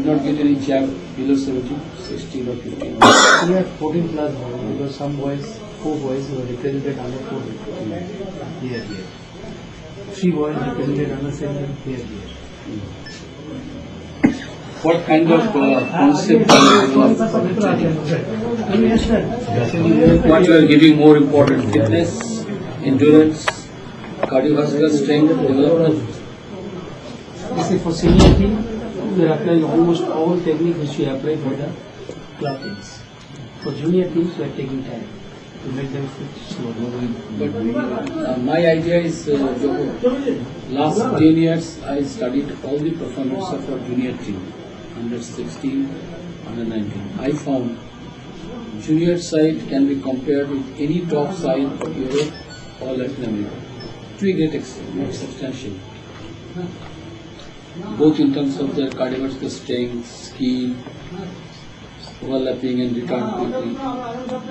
not get any jab below 17, 16 or 15. We have 14 plus because some boys, 4 boys were represented under 14. Here. 3 boys represented under 7 here. What kind of concept what you are giving more important? Fitness, endurance, cardiovascular strength, development? See, for senior team, we are applying almost all techniques which we apply for the club teams. For junior teams, we are taking time to make them fit slowly. But my idea is, last 10 years I studied all the performance of our junior team, under 16, under 19. I found junior side can be compared with any top side of Europe or Latin America, to a great extent, not substantially. Both in terms of their cardiovascular strength, skill, overlapping and return quickly.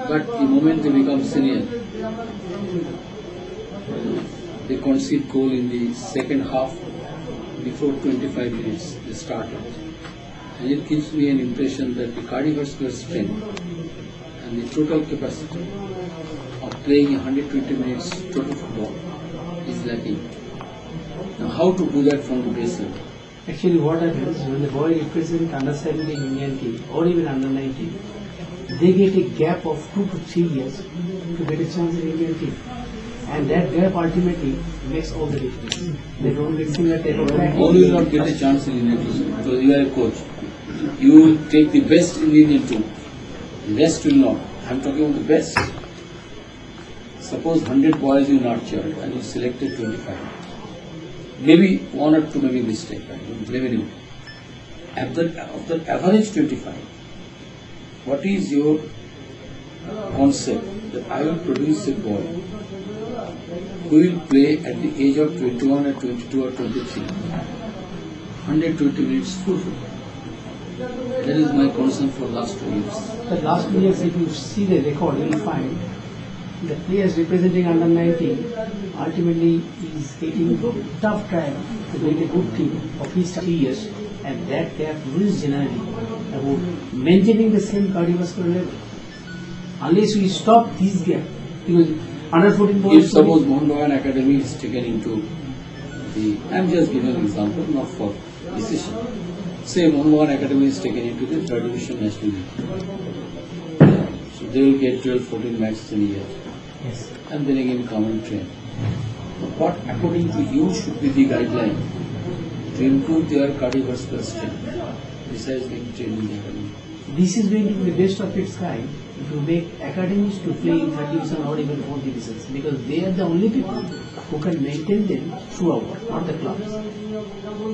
But the moment they become senior, they concede goal in the second half before 25 minutes they started. And it gives me an impression that the cardiovascular strength and the total capacity of playing 120 minutes total football is lacking. Now how to do that from the base level? Actually, what happens when the boy represents under 17 Indian team or even under 19, they get a gap of 2 to 3 years to get a chance in Indian team. And that gap ultimately makes all the difference. They don't get similar type of practice. How you will not get a chance in Indian team? Because you are a coach. You will take the best in the Indian team. The rest will not. I am talking about the best. Suppose 100 boys you nurtured and you selected 25. Maybe 1 or 2 may be mistake. I don't blame anyone. Of the average 25, what is your concept that I will produce a boy who will play at the age of 21 or 22 or 23, 120 minutes full football? That is my concern for last 2 years. The last 2 years, if you see the record, you will find the players representing under 19 ultimately is getting tough time to get a good team of least 3 years, and that gap ruins generally about maintaining the same cardiovascular level. Unless we stop this gap, because under 14 boys. If suppose Mohan Bagan Academy is taken into the, I am just giving an example, not for decision. Say Mohan Bagan Academy is taken into the third division national league. So they will get 12-14 matches in a year. Yes. And then again come and train. What according to you should be the guideline to improve their cardiovascular strength besides being trained in the academy? This is going to be the best of its kind if you make academies to play in third division or even fourth divisions, because they are the only people who can maintain them throughout, not the clubs.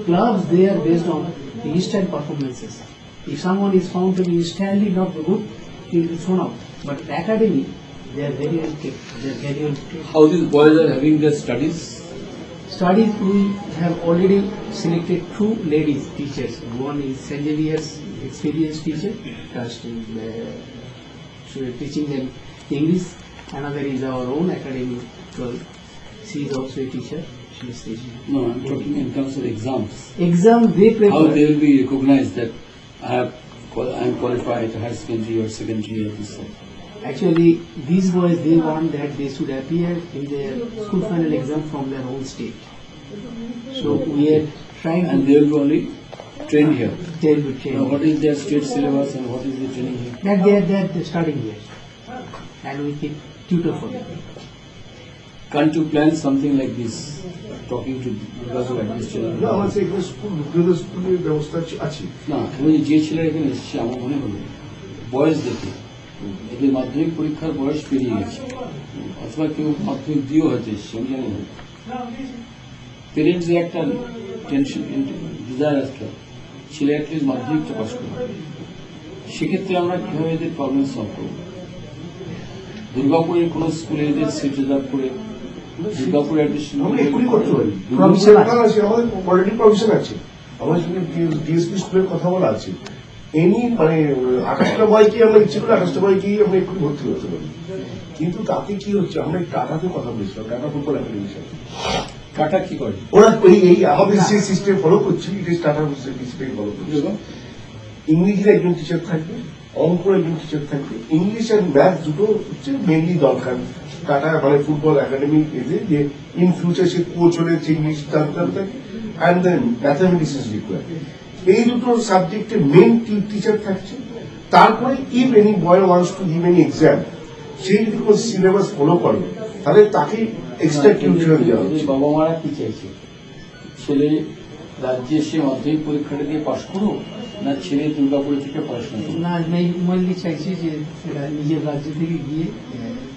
Clubs, they are based on the instant performances. If someone is found to be instantly not good, he will be thrown out. But academy, they are very well kept. They are very well kept. How these boys are having their studies? Studies, we have already selected 2 ladies teachers. One is St. Xavier's experienced teacher, teaching them English. Another is our own academy girl. She is also a teacher. She is teaching. No, I am talking in terms of exams. Exams, they prefer. How they will be recognized that I am qualified higher secondary or secondary or this. Actually, these boys, they want that they should appear in their school final exam from their own state. So we are trying And to. they will be only trained here. They will be trained. Now, what is their state syllabus and what is the training here? That they are studying here, and we keep tutor for them. Can't you plan something like this? Talking to because of administration. না আমার এখানে school দুটো স্কুলের ব্যবস্থা আছে না আমি যে ছেলেরা এখানে এসেছে আমার মনে হলো বয়স দেখে এদের মাধ্যমিক পরীক্ষার বয়স পেরিয়ে গেছে অথবা কেউ মাধ্যমিক দিয়েও হয়তো এসছে আমি জানি না পেরেন্টসের একটা টেনশন ডিজায়ার আসতে ছেলে অ্যাটলিস্ট মাধ্যমিকটা পাস করবে সেক্ষেত্রে আমরা কীভাবে এদের প্রবলেম সলভ করব দুর্গাপুরের কোনো স্কুলে এদের সিট রিজার্ভ করে দুর্গাপুর অ্যাডমিশন আমরা এখনই করতে পারি প্রভিশন আছে আমাদের অলরেডি প্রভিশন আছে আমাদের সঙ্গে ডিএসপি স্কুলের কথা বলা আছে এনি মানে 28টা বয়কে আমরা ইচ্ছে করে 28টা বয়কে আমরা এক্ষুনি ভর্তি করতে পারি কিন্তু তাতে কি হচ্ছে আমরা টাটাতে কথা বলেছিলাম টাটা ফুটবল একাডেমির সাথে টাটা কি করে ওরা এই আমাদের যে সিস্টেম ফলো করছি এটা টাটা সিস্টেম ফলো করছে ইংরেজির একজন টিচার থাকবে, অঙ্কের একজন টিচার থাকবে, ইংলিশ আর ম্যাথ দুটো হচ্ছে মেনলি দরকার। টাটা মানে ফুটবল একাডেমি এতে যে ইন ফিউচার সে কোচ হলে ইংলিশ জানতে থাকে, and then mathematics is required. এই দুটো সাবজেক্টে মেন টিচার থাকছে। তারপরে if any boy wants to give any exam, সেই যদি কোনো সিলেবাস ফলো করে তাহলে তাকে এক্সট্রা টিউশন দেওয়া হচ্ছে। বাবা মারা কি চাইছে, ছেলে রাজ্যে এসে মাধ্যমিক পরীক্ষাটা দিয়ে পাশ করুক, না ছেলে দুর্গাপুর থেকে পড়াশোনা করুক? না, মেইনলি চাইছি যে সেটা নিজের রাজ্য থেকে গিয়ে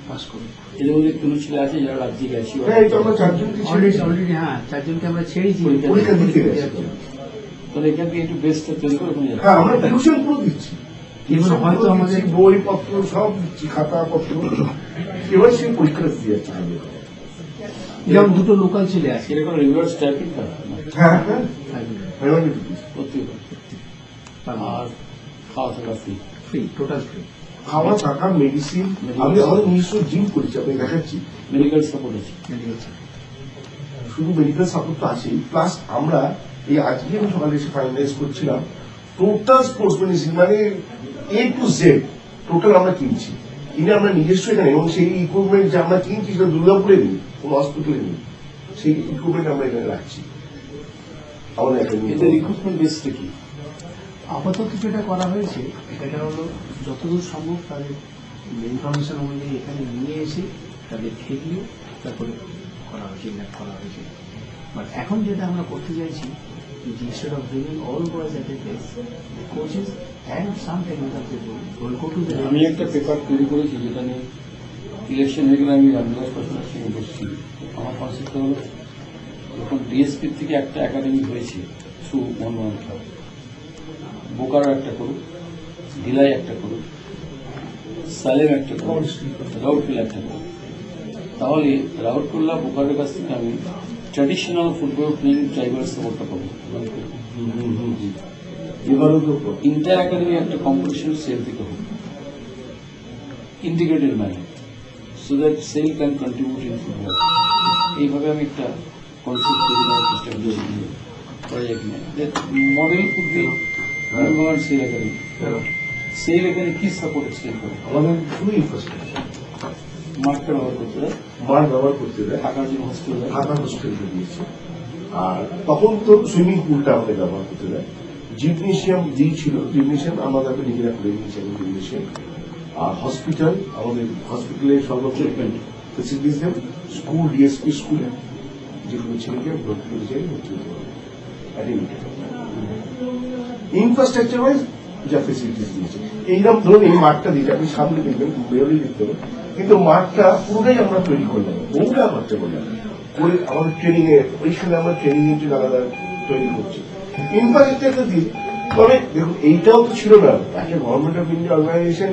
পাস করুন। এদের মধ্যে কোনো ছেলে আছে যারা রাজ্যে গেছে? হ্যাঁ, এই তো আমরা চারজনকে ছেড়েছি। অলরেডি হ্যাঁ, 4 জনকে আমরা ছেড়েছি পরীক্ষা দিতে গেছে। তাহলে এখান থেকে একটু বেস্টটা তৈরি করে নিয়ে যাবে। হ্যাঁ, আমরা টিউশন পুরো দিচ্ছি, এবার হয়তো আমাদের বই পত্র সব দিচ্ছি, খাতা পত্র। এবার সেই পরীক্ষা দিয়ে যাচ্ছে। যেমন দুটো লোকাল ছেলে আছে। সেটা কোনো রেগুলার স্টাইপেন্ড পায় না? হ্যাঁ হ্যাঁ, প্রত্যেকবার। আর খাওয়া থাকা ফ্রি? Free, total free. খাওয়া থাকা, মেডিসিন। আমি আমাদের নিজস্ব জিম করেছি, আপনি দেখাচ্ছি। মেডিকেল সাপোর্ট আছে? শুধু মেডিকেল সাপোর্ট তো আছেই, প্লাস আমরা এই আজকে আমি সকালে এসে ফাইনালাইজ করছিলাম, টোটাল স্পোর্টস মেডিসিন মানে A to Z টোটাল আমরা কিনছি। কিনে আমরা নিজস্ব এখানে, এবং সেই ইকুইপমেন্ট যে আমরা কিনছি সেটা দুর্গাপুরে নেই, কোনো হসপিটালে নেই, সেই ইকুইপমেন্ট আমরা এখানে রাখছি আমাদের একাডেমি। এদের রিক্রুটমেন্ট বেসটা কি? আপাতত যেটা করা হয়েছে এটা হলো যতদূর সম্ভব তাদের ইনফরমেশন অনুযায়ী এখানে নিয়ে এসে তাদের খেলিয়ে তারপরে করা হয়েছে, ইনঅ্যাক্ট করা হয়েছে। বাট এখন যেটা আমরা করতে চাইছি, instead of bringing all boys at a place, the coaches and some technical people will go to the... আমি একটা পেপার তৈরি করেছি যেটা নিয়ে ইলেকশন হয়ে গেলে আমি রামবিলাস পাসওয়ানের সঙ্গে বসছি। আমার কনসেপ্টটা হলো, যখন ডিএসপির থেকে একটা একাডেমি হয়েছে থ্রু মনমোহন ক্লাব, বোকারো একটা করুক, ভিলাই একটা করুক, সালেম একটা করুক, রাউরকেলা একটা করুক, তাহলে রাউরকেলা বোকারের কাছ থেকে আমি ট্র্যাডিশনাল ফুটবল প্লেইং ট্রাইবাল সাপোর্টটা পাবো। এবারও তো ইন্টার একাডেমি একটা কম্পিটিশন সেল থেকে হোক, integrated manner, so that cell can contribute in football. এইভাবে আমি একটা কনসেপ্ট তৈরি করার চেষ্টা করছি, করা যায় কিনা। Model could be government cell academy. Cell এখানে কি সাপোর্ট এক্সটেন্ড করে? আমাদের পুরো ইনফ্রাস্ট্রাকচার, মাঠটা ব্যবহার করতে দেয়, মাঠ ব্যবহার করতে দেয়, থাকার জন্য হোস্টেল দেয়, ঢাকা হোস্টেলকে দিয়েছে। আর তখন তো সুইমিং পুলটা আমাদের ব্যবহার করতে দেয়। জিমনেশিয়াম দিয়েছিল, জিমনেশিয়াম আমরা তাকে নিজেরা করে নিয়েছি এখন জিমনেশিয়াম। আর হসপিটাল, আমাদের হসপিটালে সর্বোচ্চ ফেসিলিটিস দেন। স্কুল, ডিএসপি স্কুলে যে কোনো ছেলেকে ভর্তি করতে চাই ভর্তি হতে পারে। ইনফ্রাস্ট্রাকচার ওয়াইজ যা ফেসিলিটিস দিয়েছে, এইরকম ধরুন এই মাঠটা দিয়েছে, আপনি সামনে দেখবেন, বেরোলেই দেখতে হবে, কিন্তু মাঠটা পুরোটাই আমরা তৈরি করলাম, বহুটা মাঠটা করলাম করে আমাদের ট্রেনিং এ, ওইখানে আমরা ট্রেনিং এর জন্য আলাদা তৈরি করছি। ইনফ্রাস্ট্রাকচারটা দিই, তবে দেখুন এইটাও তো ছিল না, একটা গভর্নমেন্ট অফ ইন্ডিয়া অর্গানাইজেশন